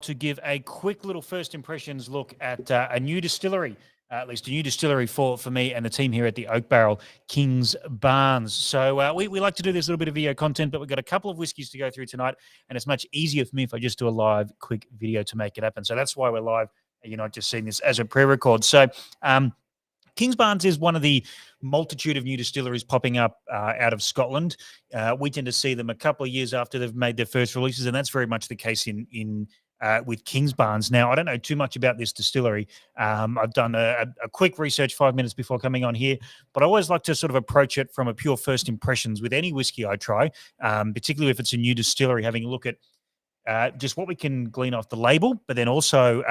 to give a quick little first impressions look at a new distillery, at least a new distillery for me and the team here at the Oak Barrel, Kingsbarns. So we like to do this little bit of video content, but we've got a couple of whiskies to go through tonight, and it's much easier for me if I just do a live quick video to make it happen. So that's why we're live. You're not just seeing this as a pre-record. So Kingsbarns is one of the multitude of new distilleries popping up out of Scotland. We tend to see them a couple of years after they've made their first releases, and that's very much the case in with Kingsbarns. Now, I don't know too much about this distillery. I've done a quick research 5 minutes before coming on here, but I always like to sort of approach it from a pure first impressions with any whiskey I try, particularly if it's a new distillery, having a look at just what we can glean off the label, but then also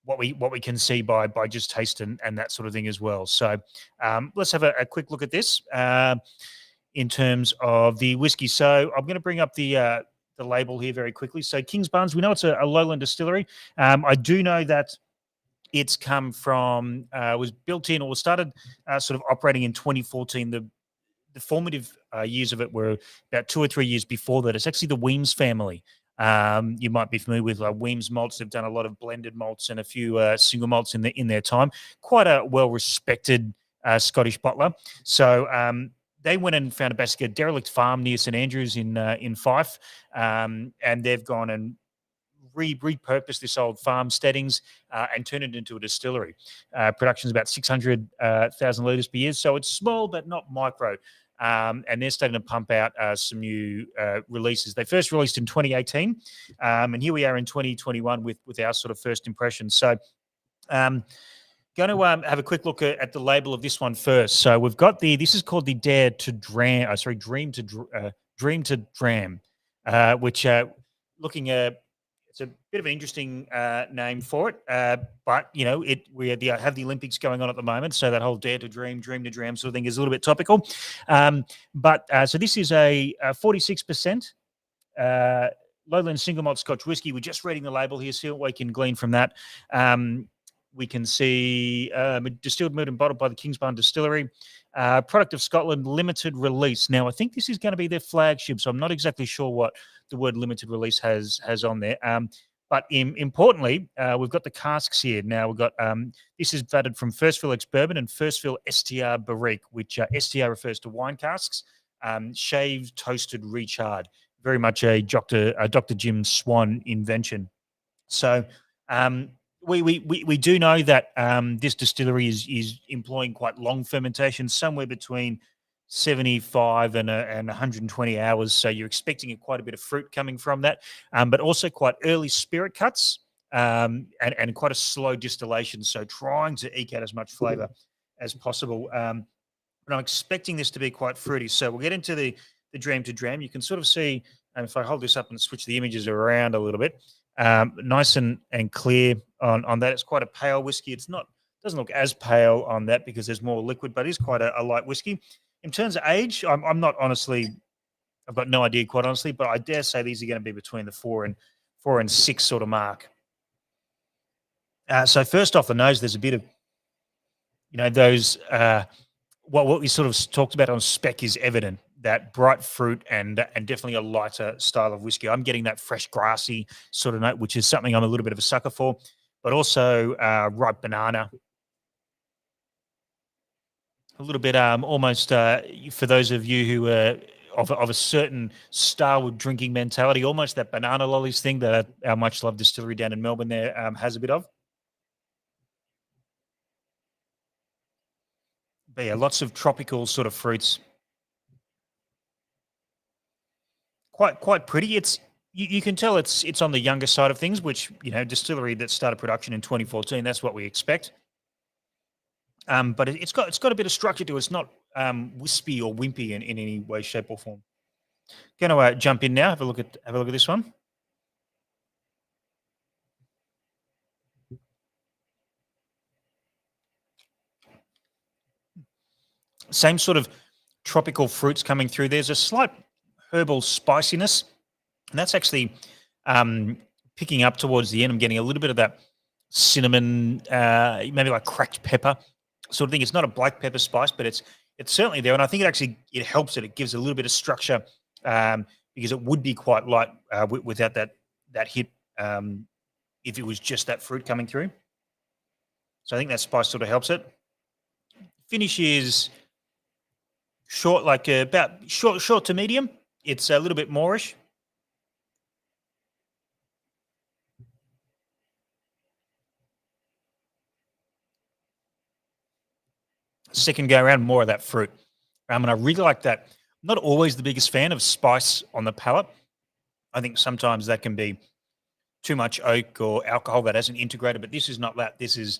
what we can see by just taste and that sort of thing as well. So let's have a quick look at this in terms of the whiskey. So I'm going to bring up the label here very quickly. So Kingsbarns, we know it's a Lowland distillery. I do know that it's come from, was built in or started sort of operating in 2014. The formative years of it were about 2 or 3 years before that. It's actually the Weems family. You might be familiar with Weems malts. They've done a lot of blended malts and a few single malts in their time. Quite a well-respected Scottish bottler. So they went and found basically a derelict farm near St Andrews in Fife, and they've gone and repurposed this old farm steadings and turned it into a distillery. Production is about 600,000 litres per year, so it's small but not micro. And they're starting to pump out some new releases. They first released in 2018, and here we are in 2021 with our sort of first impressions. So going to have a quick look at the label of this one first. So we've got this is called the Dream to Dram, which looking it's a bit of an interesting name for it, but we have the Olympics going on at the moment, so that whole Dream to Dram sort of thing is a little bit topical. So this is a 46% Lowland single malt Scotch whiskey. We're just reading the label here, see what we can glean from that. We can see distilled, milled and bottled by the Kingsbarn Distillery. Product of Scotland, limited release. Now, I think this is going to be their flagship, so I'm not exactly sure what the word limited release has on there. But importantly, we've got the casks here. Now, we've got this is vatted from First Fill ex-bourbon and First Fill STR Barrique, which STR refers to wine casks, shaved, toasted, recharred. Very much a Dr. Jim Swan invention. So, we do know that this distillery is employing quite long fermentation, somewhere between 75 and 120 hours. So you're expecting quite a bit of fruit coming from that, but also quite early spirit cuts and quite a slow distillation. So trying to eke out as much flavour as possible. But I'm expecting this to be quite fruity. So we'll get into the Dream to Dram. You can sort of see, if I hold this up and switch the images around a little bit, nice and clear on that. It's quite a pale whiskey. Doesn't look as pale on that because there's more liquid, but it is quite a light whiskey. In terms of age, I'm not honestly, I've got no idea quite honestly, but I dare say these are going to be between the 4 and 6 sort of mark. So first off the nose, there's a bit of, those what we sort of talked about on spec is evident. That bright fruit and definitely a lighter style of whiskey. I'm getting that fresh, grassy sort of note, which is something I'm a little bit of a sucker for, but also ripe banana. A little bit almost for those of you who are of a certain style with drinking mentality, almost that banana lollies thing that our much-loved distillery down in Melbourne there has a bit of. But yeah, lots of tropical sort of fruits. Quite pretty. It's you can tell it's on the younger side of things, which distillery that started production in 2014. That's what we expect. But it's got a bit of structure to it. It's not wispy or wimpy in any way, shape, or form. Going to jump in now. Have a look at this one. Same sort of tropical fruits coming through. There's a slight herbal spiciness, and that's actually picking up towards the end. I'm getting a little bit of that cinnamon, maybe like cracked pepper sort of thing. It's not a black pepper spice, but it's certainly there, and I think it helps it. It gives a little bit of structure because it would be quite light without that hit if it was just that fruit coming through. So I think that spice sort of helps it. Finish is short, like about short to medium. It's a little bit moreish. Second go around, more of that fruit. And I really like that. Not always the biggest fan of spice on the palate. I think sometimes that can be too much oak or alcohol that hasn't integrated, but this is not that. This is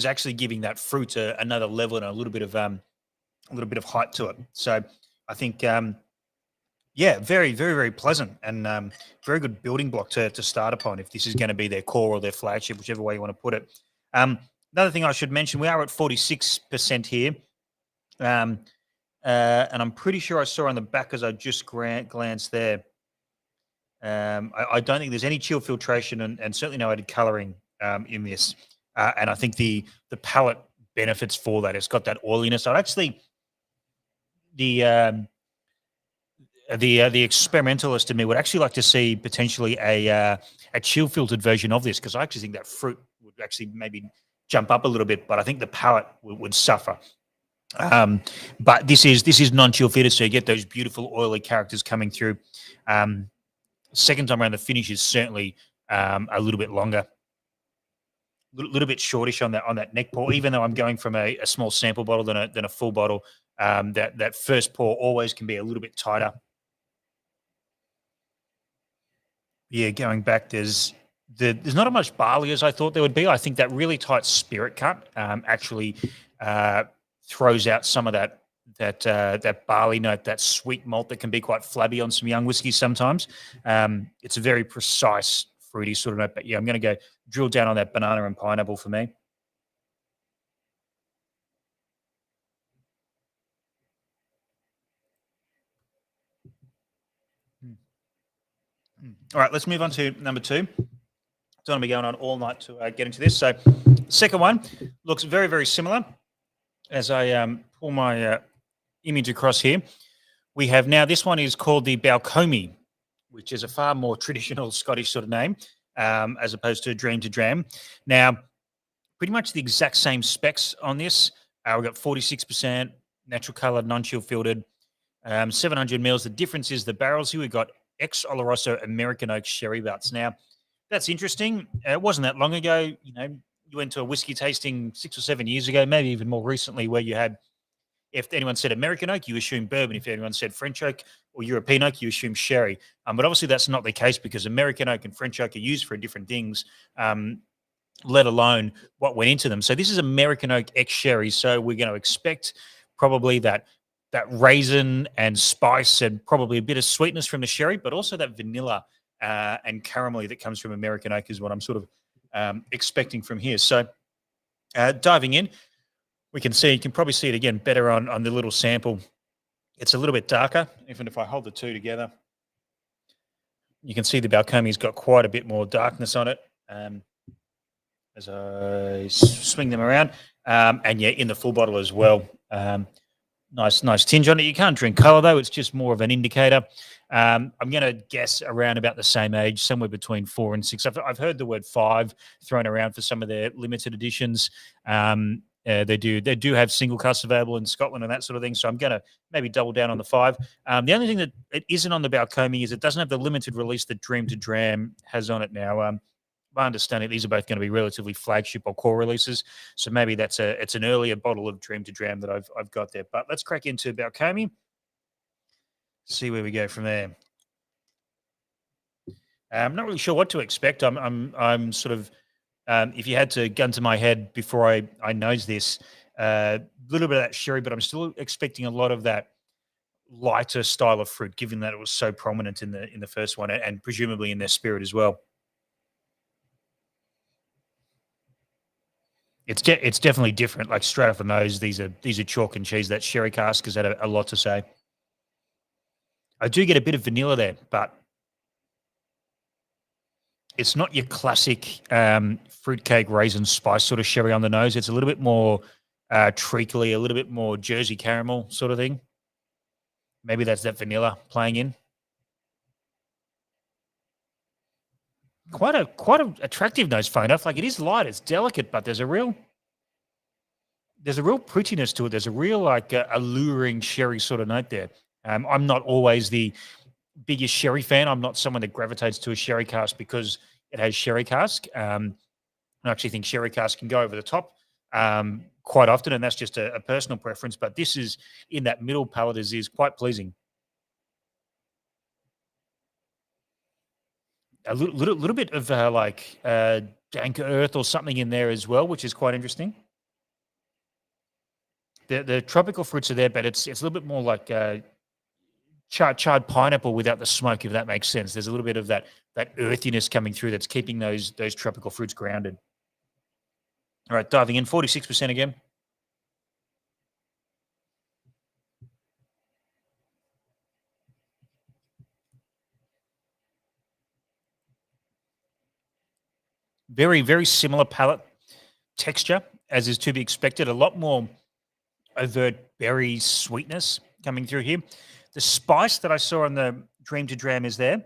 actually giving that fruit another level and a little bit of height to it. So I think yeah, very, very, very pleasant and very good building block to start upon if this is going to be their core or their flagship, whichever way you want to put it. Another thing I should mention, we are at 46% here. And I'm pretty sure I saw on the back as I just glanced there. I don't think there's any chill filtration and certainly no added colouring in this. And I think the palate benefits for that. It's got that oiliness. I'd actually the experimentalist in me would actually like to see potentially a chill filtered version of this, because I actually think that fruit would actually maybe jump up a little bit, but I think the palate would suffer. But this is non-chill filtered, so you get those beautiful oily characters coming through. Second time around, the finish is certainly a little bit longer, a little bit shortish on that neck pour. Even though I'm going from a small sample bottle than a full bottle, that first pour always can be a little bit tighter. Yeah, going back, there's not as much barley as I thought there would be. I think that really tight spirit cut actually throws out some of that barley note, that sweet malt that can be quite flabby on some young whiskies sometimes. It's a very precise, fruity sort of note. But yeah, I'm going to go drill down on that banana and pineapple for me. All right, let's move on to number two. Don't want to be going on all night to get into this. So, second one looks very, very similar. As I pull my image across here, we have now, this one is called the Balcomie, which is a far more traditional Scottish sort of name, as opposed to Dream to Dram. Now, pretty much the exact same specs on this. We've got 46% natural colour, non-chill filtered, 700 mils. The difference is the barrels here. We've got ex-Oloroso American oak sherry butts. Now, that's interesting. It wasn't that long ago. You know, you went to a whiskey tasting 6 or 7 years ago, maybe even more recently, where you had, if anyone said American oak, you assume bourbon. If anyone said French oak or European oak, you assume sherry. But obviously that's not the case, because American oak and French oak are used for different things, let alone what went into them. So this is American oak ex-sherry. So we're going to expect probably that raisin and spice and probably a bit of sweetness from the sherry, but also that vanilla and caramelly that comes from American oak is what I'm sort of expecting from here. So diving in, you can probably see it again better on the little sample. It's a little bit darker, even if I hold the two together. You can see the Balcomie's got quite a bit more darkness on it as I swing them around. And yeah, in the full bottle as well. Nice tinge on it. You can't drink colour though. It's just more of an indicator. I'm going to guess around about the same age, somewhere between 4 and 6. I've heard the word 5 thrown around for some of their limited editions. They do have single casks available in Scotland and that sort of thing. So I'm going to maybe double down on the 5. The only thing that it isn't on the Balcomie is it doesn't have the limited release that Dream to Dram has on it now. My understanding, these are both going to be relatively flagship or core releases. So maybe it's an earlier bottle of Dream to Dram that I've got there. But let's crack into Balcomie. See where we go from there. I'm not really sure what to expect. I'm sort of, if you had to gun to my head before I nose this, a little bit of that sherry, but I'm still expecting a lot of that lighter style of fruit, given that it was so prominent in the first one and presumably in their spirit as well. It's definitely different. Like straight off the nose, these are chalk and cheese. That sherry cask has had a lot to say. I do get a bit of vanilla there, but it's not your classic fruitcake raisin spice sort of sherry on the nose. It's a little bit more treacly, a little bit more Jersey caramel sort of thing. Maybe that's that vanilla playing in. quite a attractive nose, funny enough. Like it is light, it's delicate, but there's a real prettiness to it. There's a real like alluring sherry sort of note there. I'm not always the biggest sherry fan. I'm not someone that gravitates to a sherry cask because it has sherry cask. I actually think sherry cask can go over the top quite often, and that's just a personal preference. But this is in that middle palate is quite pleasing. A little bit of like dank earth or something in there as well, which is quite interesting. The tropical fruits are there, but it's a little bit more like charred pineapple without the smoke, if that makes sense. There's a little bit of that earthiness coming through that's keeping those tropical fruits grounded. All right, diving in, 46% again. Very, very similar palate texture as is to be expected. A lot more overt berry sweetness coming through here. The spice that I saw on the Dream to Dram is there.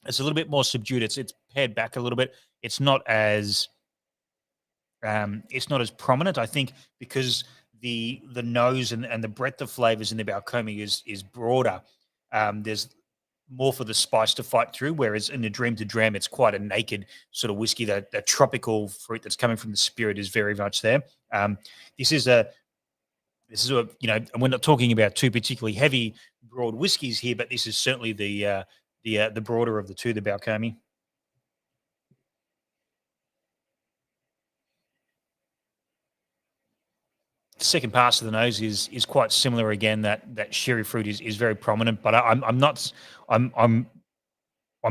It's a little bit more subdued. It's pared back a little bit. It's not as prominent. I think because the nose and the breadth of flavors in the Balcomie is broader. There's more for the spice to fight through, whereas in the Dream to Dram, it's quite a naked sort of whiskey. That tropical fruit that's coming from the spirit is very much there. This is a and we're not talking about two particularly heavy broad whiskies here, but this is certainly the broader of the two, the Balcomie. The second pass of the nose is quite similar again. That sherry fruit is very prominent, but I'm not I'm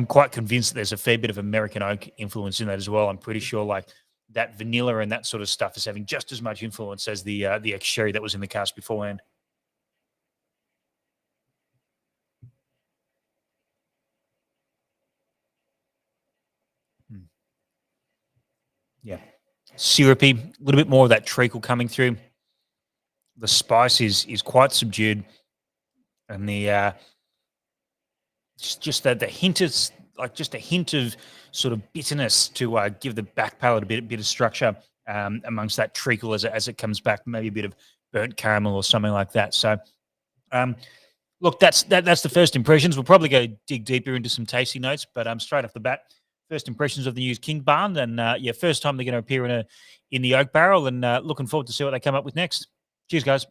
quite convinced that there's a fair bit of American oak influence in that as well. I'm pretty sure like that vanilla and that sort of stuff is having just as much influence as the ex sherry that was in the cask beforehand. Mm. Yeah, syrupy, a little bit more of that treacle coming through. The spice is quite subdued, and the just the hint of like just a hint of sort of bitterness to give the back palate a bit of structure amongst that treacle as it comes back, maybe a bit of burnt caramel or something like that. So, um, look, that's the first impressions. We'll probably go dig deeper into some tasty notes, but straight off the bat, first impressions of the new Kingsbarns, and yeah, first time they're going to appear in the oak barrel, and looking forward to see what they come up with next. Cheers, guys.